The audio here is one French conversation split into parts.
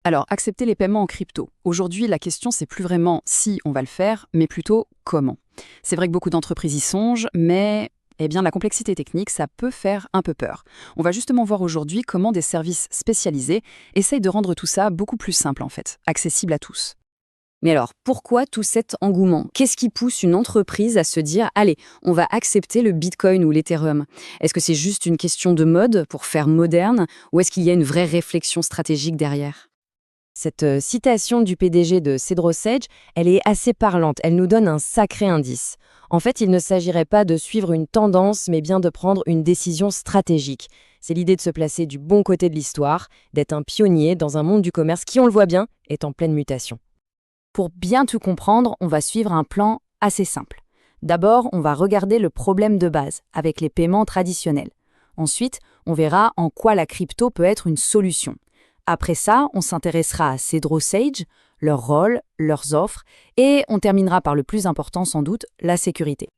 Alors, accepter les paiements en crypto. Aujourd'hui, la question, c'est plus vraiment si on va le faire, mais plutôt comment. C'est vrai que beaucoup d'entreprises y songent, mais la complexité technique, ça peut faire un peu peur. On va justement voir aujourd'hui comment des services spécialisés essayent de rendre tout ça beaucoup plus simple, en fait, accessible à tous. Mais alors, pourquoi tout cet engouement? Qu'est-ce qui pousse une entreprise à se dire «Allez, on va accepter le Bitcoin ou l'Ethereum»? Est-ce que c'est juste une question de mode pour faire moderne ou est-ce qu'il y a une vraie réflexion stratégique derrière? Cette citation du PDG de Cedro Sage, elle est assez parlante, elle nous donne un sacré indice. En fait, il ne s'agirait pas de suivre une tendance, mais bien de prendre une décision stratégique. C'est l'idée de se placer du bon côté de l'histoire, d'être un pionnier dans un monde du commerce qui, on le voit bien, est en pleine mutation. Pour bien tout comprendre, on va suivre un plan assez simple. D'abord, on va regarder le problème de base avec les paiements traditionnels. Ensuite, on verra en quoi la crypto peut être une solution. Après ça, on s'intéressera à Cedro Sage, leur rôle, leurs offres, et on terminera par le plus important sans doute, la sécurité.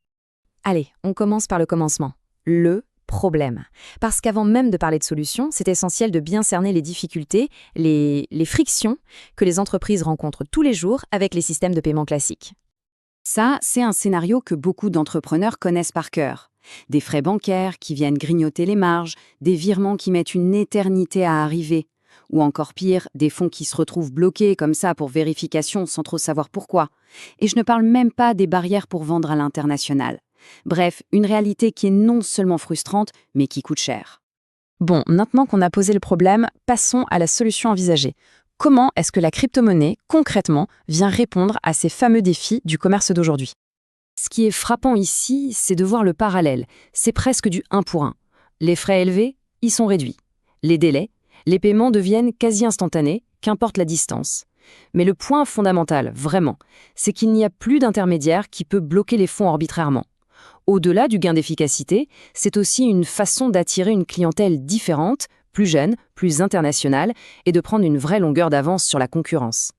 Allez, on commence par le commencement. Le problème. Parce qu'avant même de parler de solutions, c'est essentiel de bien cerner les difficultés, les frictions que les entreprises rencontrent tous les jours avec les systèmes de paiement classiques. Ça, c'est un scénario que beaucoup d'entrepreneurs connaissent par cœur. Des frais bancaires qui viennent grignoter les marges, des virements qui mettent une éternité à arriver, ou encore pire, des fonds qui se retrouvent bloqués comme ça pour vérification sans trop savoir pourquoi. Et je ne parle même pas des barrières pour vendre à l'international. Bref, une réalité qui est non seulement frustrante, mais qui coûte cher. Bon, maintenant qu'on a posé le problème, passons à la solution envisagée. Comment est-ce que la crypto-monnaie, concrètement, vient répondre à ces fameux défis du commerce d'aujourd'hui? Ce qui est frappant ici, c'est de voir le parallèle. C'est presque du 1 pour 1. Les frais élevés, ils sont réduits. Les délais, les paiements deviennent quasi instantanés, qu'importe la distance. Mais le point fondamental, vraiment, c'est qu'il n'y a plus d'intermédiaire qui peut bloquer les fonds arbitrairement. Au-delà du gain d'efficacité, c'est aussi une façon d'attirer une clientèle différente, plus jeune, plus internationale, et de prendre une vraie longueur d'avance sur la concurrence.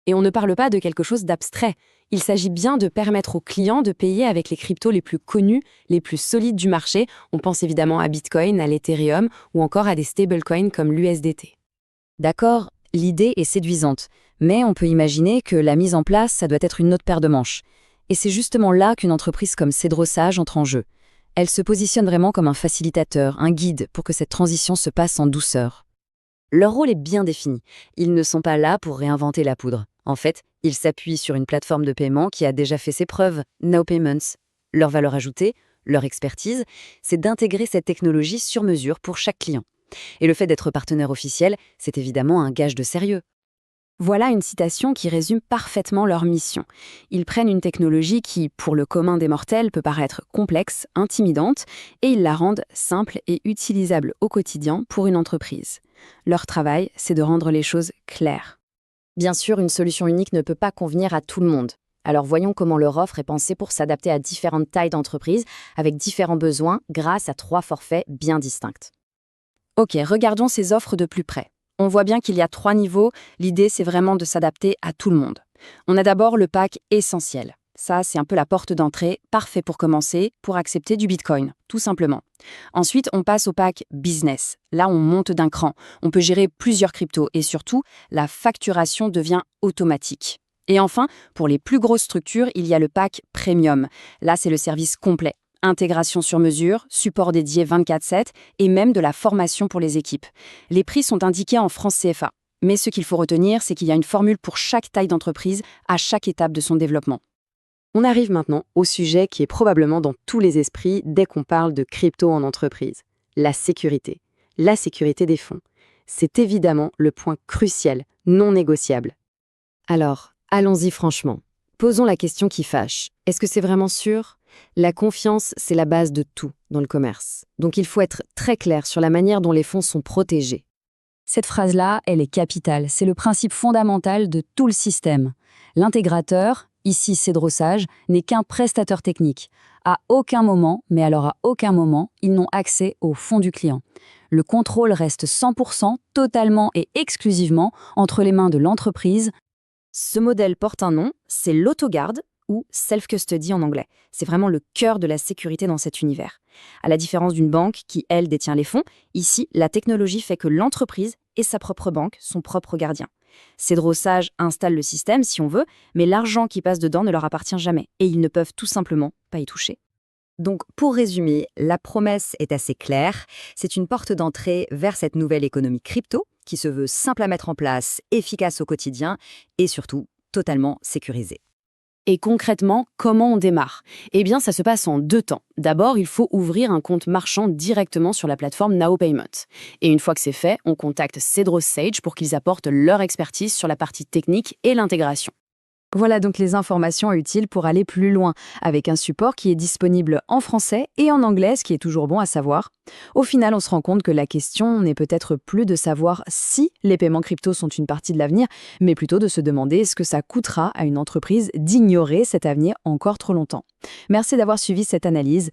Et on ne parle pas de quelque chose d'abstrait. Il s'agit bien de permettre aux clients de payer avec les cryptos les plus connus, les plus solides du marché. On pense évidemment à Bitcoin, à l'Ethereum ou encore à des stablecoins comme l'USDT. D'accord, l'idée est séduisante, mais on peut imaginer que la mise en place, ça doit être une autre paire de manches. Et c'est justement là qu'une entreprise comme Cedro Sage entre en jeu. Elle se positionne vraiment comme un facilitateur, un guide pour que cette transition se passe en douceur. Leur rôle est bien défini. Ils ne sont pas là pour réinventer la poudre. En fait, ils s'appuient sur une plateforme de paiement qui a déjà fait ses preuves, Now Payments. Leur valeur ajoutée, leur expertise, c'est d'intégrer cette technologie sur mesure pour chaque client. Et le fait d'être partenaire officiel, c'est évidemment un gage de sérieux. Voilà une citation qui résume parfaitement leur mission. Ils prennent une technologie qui, pour le commun des mortels, peut paraître complexe, intimidante, et ils la rendent simple et utilisable au quotidien pour une entreprise. Leur travail, c'est de rendre les choses claires. Bien sûr, une solution unique ne peut pas convenir à tout le monde. Alors voyons comment leur offre est pensée pour s'adapter à différentes tailles d'entreprise, avec différents besoins, grâce à 3 forfaits bien distincts. Ok, regardons ces offres de plus près. On voit bien qu'il y a 3 niveaux, l'idée c'est vraiment de s'adapter à tout le monde. On a d'abord le pack essentiel. Ça, c'est un peu la porte d'entrée, parfait pour commencer, pour accepter du Bitcoin, tout simplement. Ensuite, on passe au pack business. Là, on monte d'un cran. On peut gérer plusieurs cryptos et surtout, la facturation devient automatique. Et enfin, pour les plus grosses structures, il y a le pack premium. Là, c'est le service complet. Intégration sur mesure, support dédié 24/7 et même de la formation pour les équipes. Les prix sont indiqués en francs CFA. Mais ce qu'il faut retenir, c'est qu'il y a une formule pour chaque taille d'entreprise à chaque étape de son développement. On arrive maintenant au sujet qui est probablement dans tous les esprits dès qu'on parle de crypto en entreprise. La sécurité. La sécurité des fonds. C'est évidemment le point crucial, non négociable. Alors, allons-y franchement. Posons la question qui fâche. Est-ce que c'est vraiment sûr ? La confiance, c'est la base de tout dans le commerce. Donc il faut être très clair sur la manière dont les fonds sont protégés. Cette phrase-là, elle est capitale. C'est le principe fondamental de tout le système. L'intégrateur, ici Cedro Sage, n'est qu'un prestataire technique. À aucun moment, mais alors à aucun moment, ils n'ont accès aux fonds du client. Le contrôle reste 100%, totalement et exclusivement entre les mains de l'entreprise. Ce modèle porte un nom, c'est l'autogarde, ou self-custody en anglais. C'est vraiment le cœur de la sécurité dans cet univers. À la différence d'une banque qui, elle, détient les fonds, ici, la technologie fait que l'entreprise est sa propre banque, son propre gardien. Cedros Sage installe le système si on veut, mais l'argent qui passe dedans ne leur appartient jamais et ils ne peuvent tout simplement pas y toucher. Donc, pour résumer, la promesse est assez claire. C'est une porte d'entrée vers cette nouvelle économie crypto qui se veut simple à mettre en place, efficace au quotidien et surtout totalement sécurisée. Et concrètement, comment on démarre? Eh bien, ça se passe en 2 temps. D'abord, il faut ouvrir un compte marchand directement sur la plateforme Now Payment. Et une fois que c'est fait, on contacte Cedros Sage pour qu'ils apportent leur expertise sur la partie technique et l'intégration. Voilà donc les informations utiles pour aller plus loin, avec un support qui est disponible en français et en anglais, ce qui est toujours bon à savoir. Au final, on se rend compte que la question n'est peut-être plus de savoir si les paiements crypto sont une partie de l'avenir, mais plutôt de se demander ce que ça coûtera à une entreprise d'ignorer cet avenir encore trop longtemps. Merci d'avoir suivi cette analyse.